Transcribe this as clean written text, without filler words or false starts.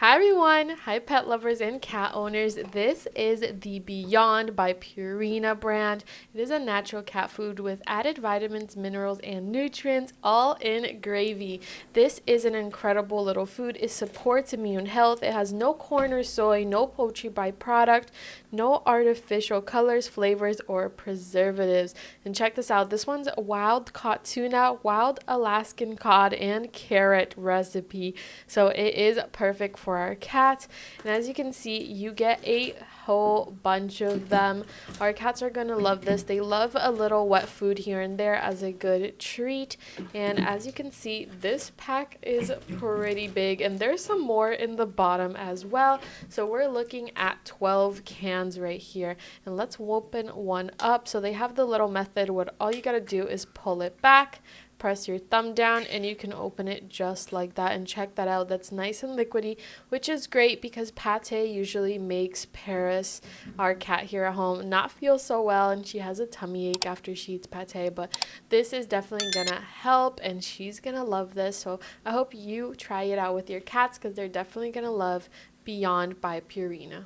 Hi everyone! Hi pet lovers and cat owners. This is the Beyond by Purina brand. It is a natural cat food with added vitamins, minerals, and nutrients all in gravy. This is an incredible little food. It supports immune health. It has no corn or soy, no poultry byproduct, no artificial colors, flavors, or preservatives. And check this out. This one's wild-caught tuna, wild Alaskan cod, and carrot recipe. So it is perfect for our cats, and as you can see, you get a whole bunch of them. Our cats are gonna love this. They love a little wet food here and there as a good treat. And as you can see, this pack is pretty big, and there's some more in the bottom as well. So we're looking at 12 cans right here, and let's open one up. So they have the little method where all you gotta do is pull it back, press your thumb down, and you can open it just like that. And check that out, that's nice and liquidy, which is great because Pate usually makes Paris, our cat here at home, not feel so well, and she has a tummy ache after she eats Pate. But this is definitely gonna help, and she's gonna love this. So I hope you try it out with your cats because they're definitely gonna love Beyond by Purina.